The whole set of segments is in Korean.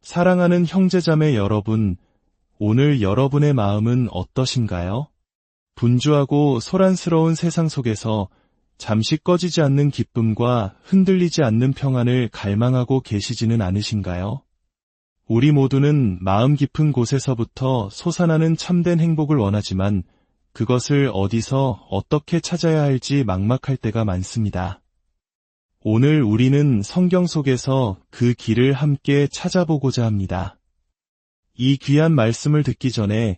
사랑하는 형제자매 여러분, 오늘 여러분의 마음은 어떠신가요? 분주하고 소란스러운 세상 속에서 잠시 꺼지지 않는 기쁨과 흔들리지 않는 평안을 갈망하고 계시지는 않으신가요? 우리 모두는 마음 깊은 곳에서부터 솟아나는 참된 행복을 원하지만 그것을 어디서 어떻게 찾아야 할지 막막할 때가 많습니다. 오늘 우리는 성경 속에서 그 길을 함께 찾아보고자 합니다. 이 귀한 말씀을 듣기 전에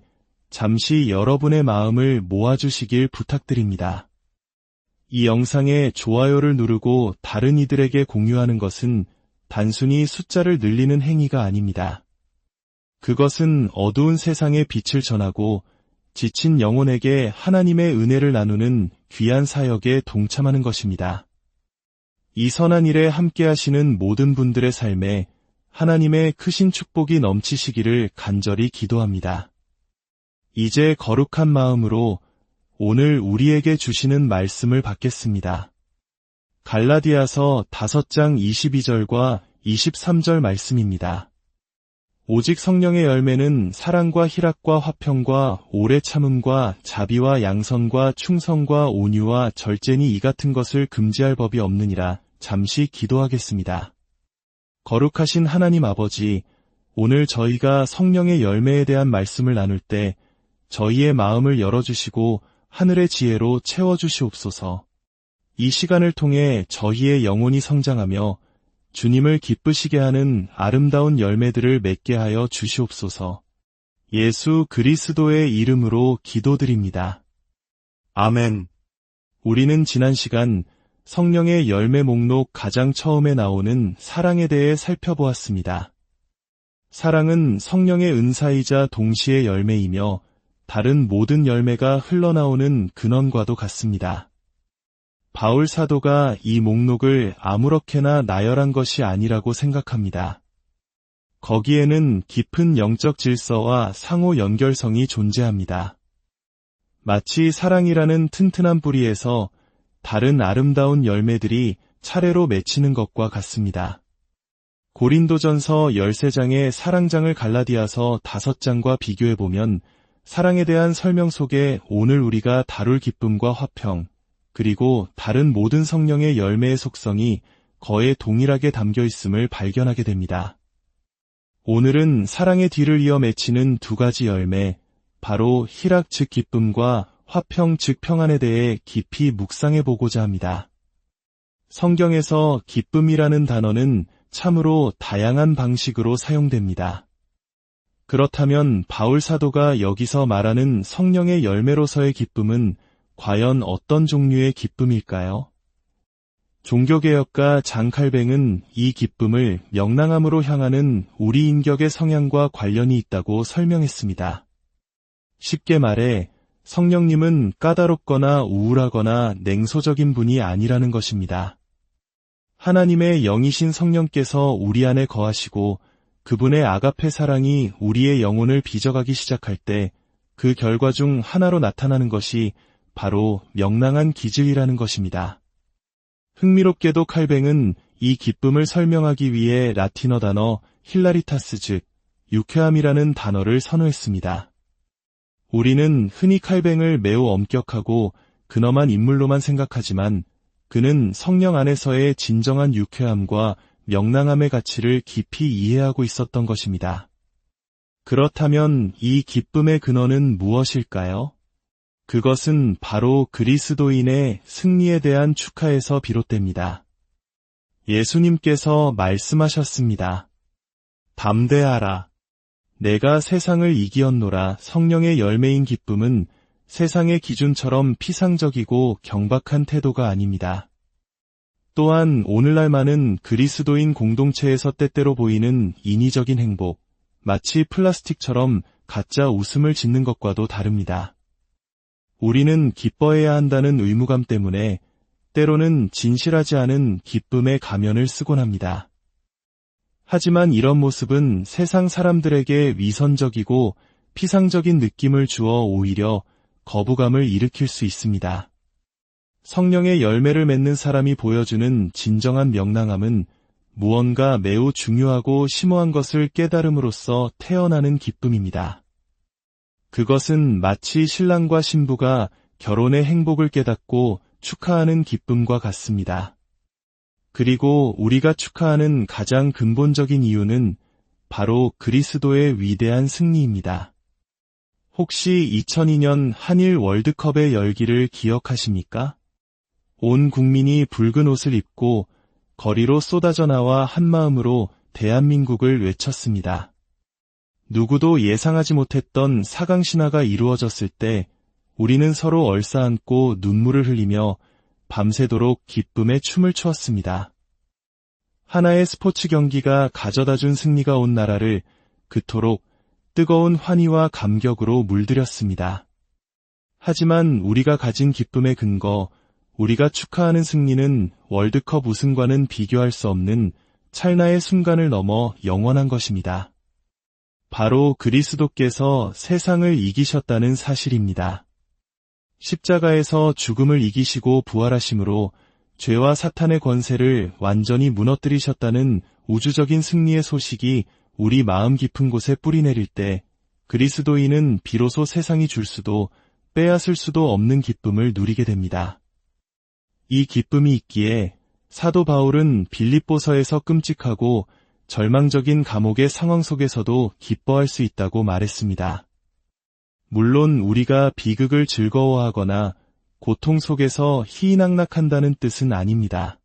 잠시 여러분의 마음을 모아주시길 부탁드립니다. 이 영상에 좋아요를 누르고 다른 이들에게 공유하는 것은 단순히 숫자를 늘리는 행위가 아닙니다. 그것은 어두운 세상의 빛을 전하고 지친 영혼에게 하나님의 은혜를 나누는 귀한 사역에 동참하는 것입니다. 이 선한 일에 함께하시는 모든 분들의 삶에 하나님의 크신 축복이 넘치시기를 간절히 기도합니다. 이제 거룩한 마음으로 오늘 우리에게 주시는 말씀을 받겠습니다. 갈라디아서 5장 22절과 23절 말씀입니다. 오직 성령의 열매는 사랑과 희락과 화평과 오래 참음과 자비와 양선과 충성과 온유와 절제니 이 같은 것을 금지할 법이 없느니라. 잠시 기도하겠습니다. 거룩하신 하나님 아버지, 오늘 저희가 성령의 열매에 대한 말씀을 나눌 때 저희의 마음을 열어주시고 하늘의 지혜로 채워주시옵소서. 이 시간을 통해 저희의 영혼이 성장하며 주님을 기쁘시게 하는 아름다운 열매들을 맺게 하여 주시옵소서. 예수 그리스도의 이름으로 기도드립니다. 아멘. 우리는 지난 시간 성령의 열매 목록 가장 처음에 나오는 사랑에 대해 살펴보았습니다. 사랑은 성령의 은사이자 동시에 열매이며 다른 모든 열매가 흘러나오는 근원과도 같습니다. 바울 사도가 이 목록을 아무렇게나 나열한 것이 아니라고 생각합니다. 거기에는 깊은 영적 질서와 상호 연결성이 존재합니다. 마치 사랑이라는 튼튼한 뿌리에서 다른 아름다운 열매들이 차례로 맺히는 것과 같습니다. 고린도전서 13장의 사랑장을 갈라디아서 5장과 비교해보면 사랑에 대한 설명 속에 오늘 우리가 다룰 기쁨과 화평, 그리고 다른 모든 성령의 열매의 속성이 거의 동일하게 담겨 있음을 발견하게 됩니다. 오늘은 사랑의 뒤를 이어 맺히는 두 가지 열매, 바로 희락 즉 기쁨과 화평 즉 평안에 대해 깊이 묵상해 보고자 합니다. 성경에서 기쁨이라는 단어는 참으로 다양한 방식으로 사용됩니다. 그렇다면 바울 사도가 여기서 말하는 성령의 열매로서의 기쁨은 과연 어떤 종류의 기쁨일까요? 종교개혁가 장 칼뱅은 이 기쁨을 명랑함으로 향하는 우리 인격의 성향과 관련이 있다고 설명했습니다. 쉽게 말해 성령님은 까다롭거나 우울하거나 냉소적인 분이 아니라는 것입니다. 하나님의 영이신 성령께서 우리 안에 거하시고 그분의 아가페 사랑이 우리의 영혼을 빚어가기 시작할 때 그 결과 중 하나로 나타나는 것이 바로 명랑한 기질이라는 것입니다. 흥미롭게도 칼뱅은 이 기쁨을 설명하기 위해 라틴어 단어 힐라리타스 즉 유쾌함이라는 단어를 선호했습니다. 우리는 흔히 칼뱅을 매우 엄격하고 근엄한 인물로만 생각하지만 그는 성령 안에서의 진정한 유쾌함과 명랑함의 가치를 깊이 이해하고 있었던 것입니다. 그렇다면 이 기쁨의 근원은 무엇일까요? 그것은 바로 그리스도인의 승리에 대한 축하에서 비롯됩니다. 예수님께서 말씀하셨습니다. 담대하라. 내가 세상을 이기었노라. 성령의 열매인 기쁨은 세상의 기준처럼 피상적이고 경박한 태도가 아닙니다. 또한 오늘날 많은 그리스도인 공동체에서 때때로 보이는 인위적인 행복, 마치 플라스틱처럼 가짜 웃음을 짓는 것과도 다릅니다. 우리는 기뻐해야 한다는 의무감 때문에 때로는 진실하지 않은 기쁨의 가면을 쓰곤 합니다. 하지만 이런 모습은 세상 사람들에게 위선적이고 피상적인 느낌을 주어 오히려 거부감을 일으킬 수 있습니다. 성령의 열매를 맺는 사람이 보여주는 진정한 명랑함은 무언가 매우 중요하고 심오한 것을 깨달음으로써 태어나는 기쁨입니다. 그것은 마치 신랑과 신부가 결혼의 행복을 깨닫고 축하하는 기쁨과 같습니다. 그리고 우리가 축하하는 가장 근본적인 이유는 바로 그리스도의 위대한 승리입니다. 혹시 2002년 한일 월드컵의 열기를 기억하십니까? 온 국민이 붉은 옷을 입고 거리로 쏟아져 나와 한마음으로 대한민국을 외쳤습니다. 누구도 예상하지 못했던 4강 신화가 이루어졌을 때 우리는 서로 얼싸안고 눈물을 흘리며 밤새도록 기쁨의 춤을 추었습니다. 하나의 스포츠 경기가 가져다준 승리가 온 나라를 그토록 뜨거운 환희와 감격으로 물들였습니다. 하지만 우리가 가진 기쁨의 근거, 우리가 축하하는 승리는 월드컵 우승과는 비교할 수 없는 찰나의 순간을 넘어 영원한 것입니다. 바로 그리스도께서 세상을 이기셨다는 사실입니다. 십자가에서 죽음을 이기시고 부활하심으로 죄와 사탄의 권세를 완전히 무너뜨리셨다는 우주적인 승리의 소식이 우리 마음 깊은 곳에 뿌리내릴 때 그리스도인은 비로소 세상이 줄 수도 빼앗을 수도 없는 기쁨을 누리게 됩니다. 이 기쁨이 있기에 사도 바울은 빌립보서에서 끔찍하고 절망적인 감옥의 상황 속에서도 기뻐할 수 있다고 말했습니다. 물론 우리가 비극을 즐거워하거나 고통 속에서 희희낙낙한다는 뜻은 아닙니다.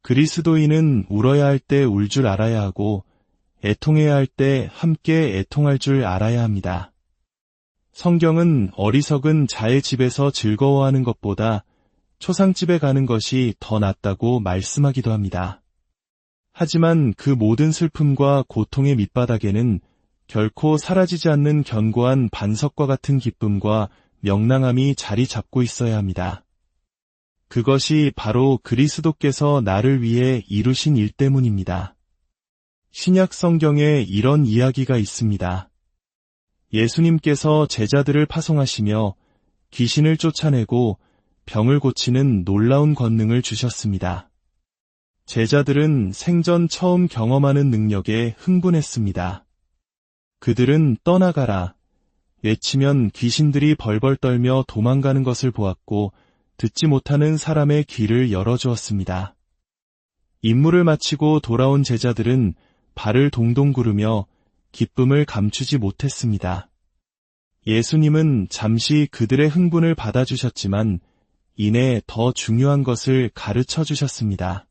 그리스도인은 울어야 할 때 울 줄 알아야 하고 애통해야 할 때 함께 애통할 줄 알아야 합니다. 성경은 어리석은 자의 집에서 즐거워하는 것보다 초상집에 가는 것이 더 낫다고 말씀하기도 합니다. 하지만 그 모든 슬픔과 고통의 밑바닥에는 결코 사라지지 않는 견고한 반석과 같은 기쁨과 명랑함이 자리 잡고 있어야 합니다. 그것이 바로 그리스도께서 나를 위해 이루신 일 때문입니다. 신약 성경에 이런 이야기가 있습니다. 예수님께서 제자들을 파송하시며 귀신을 쫓아내고 병을 고치는 놀라운 권능을 주셨습니다. 제자들은 생전 처음 경험하는 능력에 흥분했습니다. 그들은 떠나가라, 외치면 귀신들이 벌벌 떨며 도망가는 것을 보았고 듣지 못하는 사람의 귀를 열어주었습니다. 임무를 마치고 돌아온 제자들은 발을 동동 구르며 기쁨을 감추지 못했습니다. 예수님은 잠시 그들의 흥분을 받아주셨지만 이내 더 중요한 것을 가르쳐 주셨습니다.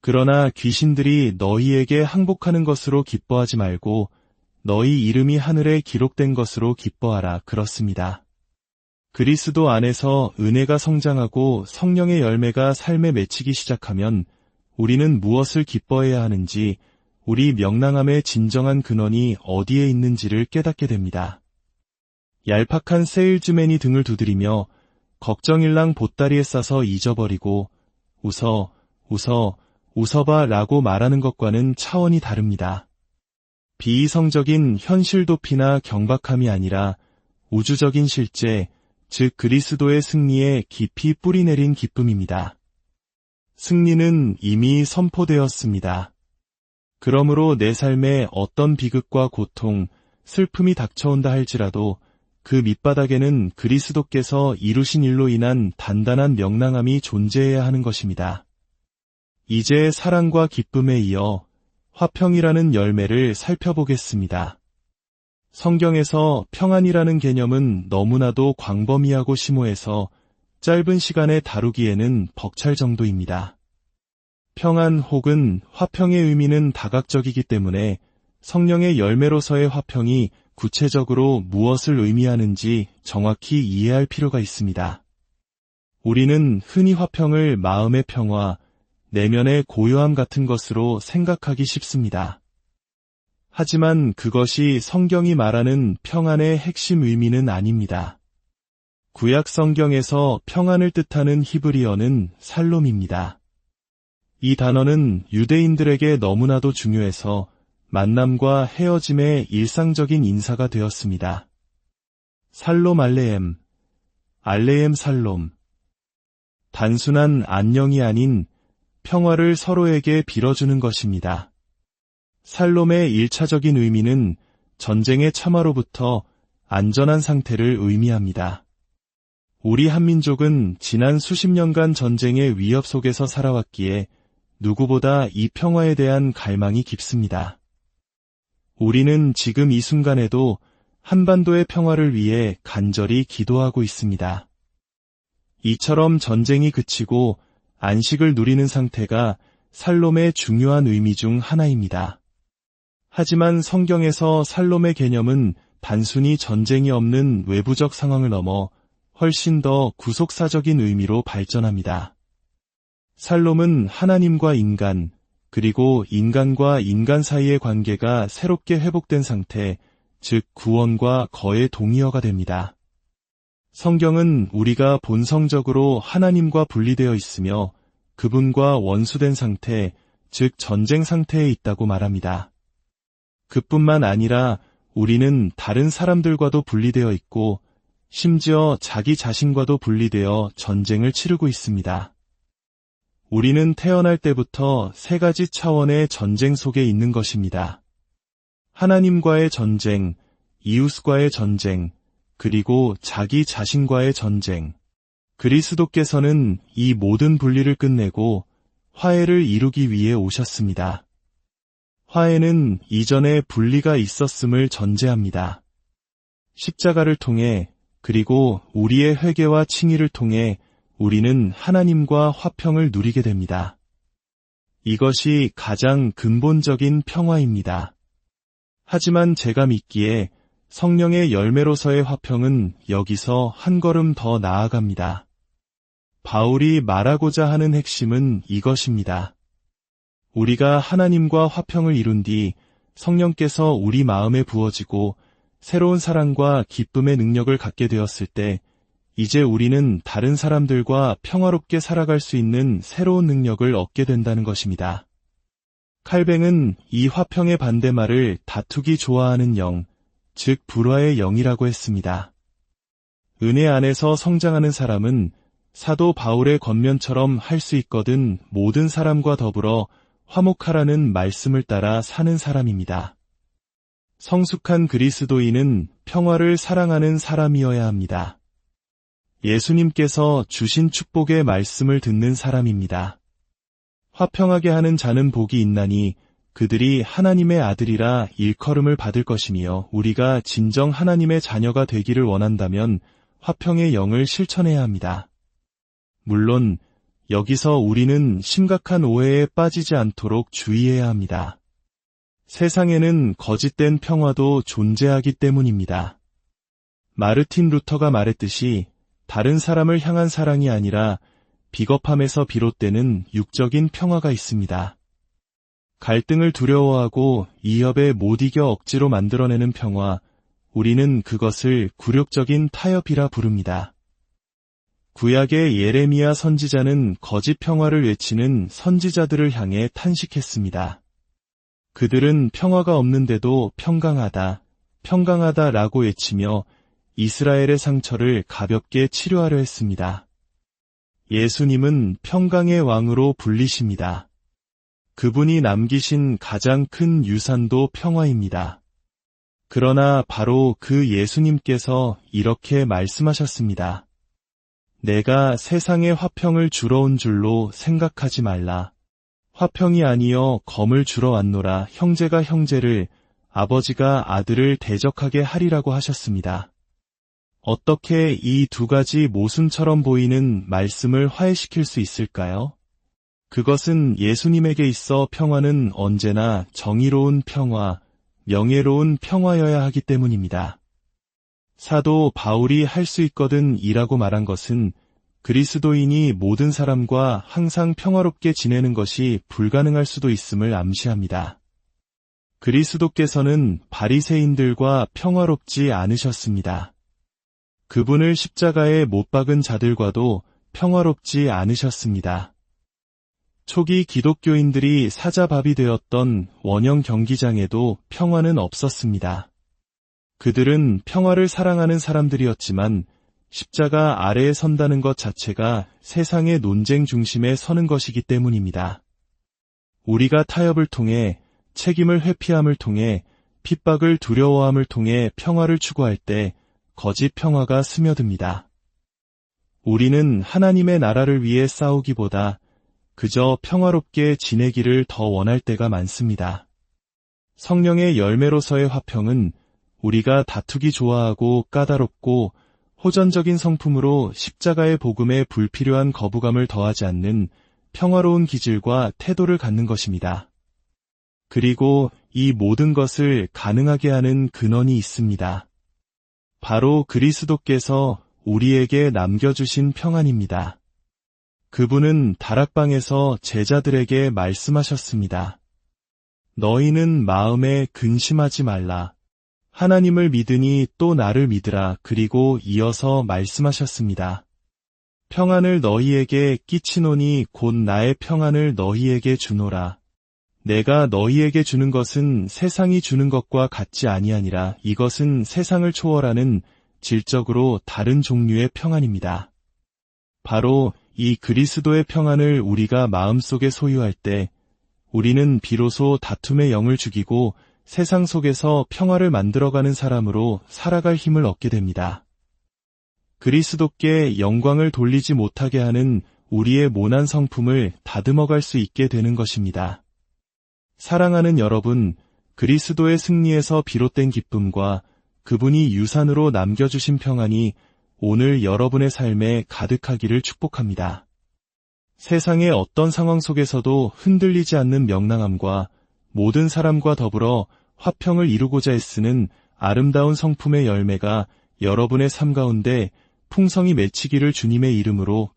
그러나 귀신들이 너희에게 항복하는 것으로 기뻐하지 말고 너희 이름이 하늘에 기록된 것으로 기뻐하라 그렇습니다. 그리스도 안에서 은혜가 성장하고 성령의 열매가 삶에 맺히기 시작하면 우리는 무엇을 기뻐해야 하는지, 우리 명랑함의 진정한 근원이 어디에 있는지를 깨닫게 됩니다. 얄팍한 세일즈맨이 등을 두드리며 걱정일랑 보따리에 싸서 잊어버리고 웃어봐 라고 말하는 것과는 차원이 다릅니다. 비이성적인 현실 도피나 경박함이 아니라 우주적인 실제, 즉 그리스도의 승리에 깊이 뿌리내린 기쁨입니다. 승리는 이미 선포되었습니다. 그러므로 내 삶에 어떤 비극과 고통, 슬픔이 닥쳐온다 할지라도 그 밑바닥에는 그리스도께서 이루신 일로 인한 단단한 명랑함이 존재해야 하는 것입니다. 이제 사랑과 기쁨에 이어 화평이라는 열매를 살펴보겠습니다. 성경에서 평안이라는 개념은 너무나도 광범위하고 심오해서 짧은 시간에 다루기에는 벅찰 정도입니다. 평안 혹은 화평의 의미는 다각적이기 때문에 성령의 열매로서의 화평이 구체적으로 무엇을 의미하는지 정확히 이해할 필요가 있습니다. 우리는 흔히 화평을 마음의 평화, 내면의 고요함 같은 것으로 생각하기 쉽습니다. 하지만 그것이 성경이 말하는 평안의 핵심 의미는 아닙니다. 구약 성경에서 평안을 뜻하는 히브리어는 살롬입니다. 이 단어는 유대인들에게 너무나도 중요해서 만남과 헤어짐의 일상적인 인사가 되었습니다. 살롬 알레엠, 알레엠 살롬. 단순한 안녕이 아닌 평화를 서로에게 빌어주는 것입니다. 살롬의 1차적인 의미는 전쟁의 참화로부터 안전한 상태를 의미합니다. 우리 한민족은 지난 수십 년간 전쟁의 위협 속에서 살아왔기에 누구보다 이 평화에 대한 갈망이 깊습니다. 우리는 지금 이 순간에도 한반도의 평화를 위해 간절히 기도하고 있습니다. 이처럼 전쟁이 그치고 안식을 누리는 상태가 살롬의 중요한 의미 중 하나입니다. 하지만 성경에서 살롬의 개념은 단순히 전쟁이 없는 외부적 상황을 넘어 훨씬 더 구속사적인 의미로 발전합니다. 살롬은 하나님과 인간, 그리고 인간과 인간 사이의 관계가 새롭게 회복된 상태, 즉 구원과 거의 동의어가 됩니다. 성경은 우리가 본성적으로 하나님과 분리되어 있으며 그분과 원수된 상태, 즉 전쟁 상태에 있다고 말합니다. 그뿐만 아니라 우리는 다른 사람들과도 분리되어 있고 심지어 자기 자신과도 분리되어 전쟁을 치르고 있습니다. 우리는 태어날 때부터 세 가지 차원의 전쟁 속에 있는 것입니다. 하나님과의 전쟁, 이웃과의 전쟁, 그리고 자기 자신과의 전쟁. 그리스도께서는 이 모든 분리를 끝내고 화해를 이루기 위해 오셨습니다. 화해는 이전에 분리가 있었음을 전제합니다. 십자가를 통해 그리고 우리의 회개와 칭의를 통해 우리는 하나님과 화평을 누리게 됩니다. 이것이 가장 근본적인 평화입니다. 하지만 제가 믿기에 성령의 열매로서의 화평은 여기서 한 걸음 더 나아갑니다. 바울이 말하고자 하는 핵심은 이것입니다. 우리가 하나님과 화평을 이룬 뒤 성령께서 우리 마음에 부어지고 새로운 사랑과 기쁨의 능력을 갖게 되었을 때 이제 우리는 다른 사람들과 평화롭게 살아갈 수 있는 새로운 능력을 얻게 된다는 것입니다. 칼뱅은 이 화평의 반대말을 다투기 좋아하는 영, 즉 불화의 영이라고 했습니다. 은혜 안에서 성장하는 사람은 사도 바울의 권면처럼 할 수 있거든 모든 사람과 더불어 화목하라는 말씀을 따라 사는 사람입니다. 성숙한 그리스도인은 평화를 사랑하는 사람이어야 합니다. 예수님께서 주신 축복의 말씀을 듣는 사람입니다. 화평하게 하는 자는 복이 있나니 그들이 하나님의 아들이라 일컬음을 받을 것이며 우리가 진정 하나님의 자녀가 되기를 원한다면 화평의 영을 실천해야 합니다. 물론 여기서 우리는 심각한 오해에 빠지지 않도록 주의해야 합니다. 세상에는 거짓된 평화도 존재하기 때문입니다. 마르틴 루터가 말했듯이 다른 사람을 향한 사랑이 아니라 비겁함에서 비롯되는 육적인 평화가 있습니다. 갈등을 두려워하고 이협에 못 이겨 억지로 만들어내는 평화, 우리는 그것을 굴욕적인 타협이라 부릅니다. 구약의 예레미야 선지자는 거짓 평화를 외치는 선지자들을 향해 탄식했습니다. 그들은 평화가 없는데도 평강하다, 평강하다라고 외치며 이스라엘의 상처를 가볍게 치료하려 했습니다. 예수님은 평강의 왕으로 불리십니다. 그분이 남기신 가장 큰 유산도 평화입니다. 그러나 바로 그 예수님께서 이렇게 말씀하셨습니다. 내가 세상에 화평을 주러 온 줄로 생각하지 말라. 화평이 아니여 검을 주러 왔노라. 형제가 형제를, 아버지가 아들을 대적하게 하리라고 하셨습니다. 어떻게 이 두 가지 모순처럼 보이는 말씀을 화해시킬 수 있을까요? 그것은 예수님에게 있어 평화는 언제나 정의로운 평화, 명예로운 평화여야 하기 때문입니다. 사도 바울이 할 수 있거든 이라고 말한 것은 그리스도인이 모든 사람과 항상 평화롭게 지내는 것이 불가능할 수도 있음을 암시합니다. 그리스도께서는 바리새인들과 평화롭지 않으셨습니다. 그분을 십자가에 못 박은 자들과도 평화롭지 않으셨습니다. 초기 기독교인들이 사자밥이 되었던 원형 경기장에도 평화는 없었습니다. 그들은 평화를 사랑하는 사람들이었지만 십자가 아래에 선다는 것 자체가 세상의 논쟁 중심에 서는 것이기 때문입니다. 우리가 타협을 통해, 책임을 회피함을 통해, 핍박을 두려워함을 통해 평화를 추구할 때 거짓 평화가 스며듭니다. 우리는 하나님의 나라를 위해 싸우기보다 그저 평화롭게 지내기를 더 원할 때가 많습니다. 성령의 열매로서의 화평은 우리가 다투기 좋아하고 까다롭고 호전적인 성품으로 십자가의 복음에 불필요한 거부감을 더하지 않는 평화로운 기질과 태도를 갖는 것입니다. 그리고 이 모든 것을 가능하게 하는 근원이 있습니다. 바로 그리스도께서 우리에게 남겨주신 평안입니다. 그분은 다락방에서 제자들에게 말씀하셨습니다. 너희는 마음에 근심하지 말라. 하나님을 믿으니 또 나를 믿으라. 그리고 이어서 말씀하셨습니다. 평안을 너희에게 끼치노니 곧 나의 평안을 너희에게 주노라. 내가 너희에게 주는 것은 세상이 주는 것과 같지 아니하니라. 이것은 세상을 초월하는 질적으로 다른 종류의 평안입니다. 바로 이 그리스도의 평안을 우리가 마음속에 소유할 때 우리는 비로소 다툼의 영을 죽이고 세상 속에서 평화를 만들어가는 사람으로 살아갈 힘을 얻게 됩니다. 그리스도께 영광을 돌리지 못하게 하는 우리의 모난 성품을 다듬어갈 수 있게 되는 것입니다. 사랑하는 여러분, 그리스도의 승리에서 비롯된 기쁨과 그분이 유산으로 남겨주신 평안이 오늘 여러분의 삶에 가득하기를 축복합니다. 세상의 어떤 상황 속에서도 흔들리지 않는 명랑함과 모든 사람과 더불어 화평을 이루고자 애쓰는 아름다운 성품의 열매가 여러분의 삶 가운데 풍성히 맺히기를 주님의 이름으로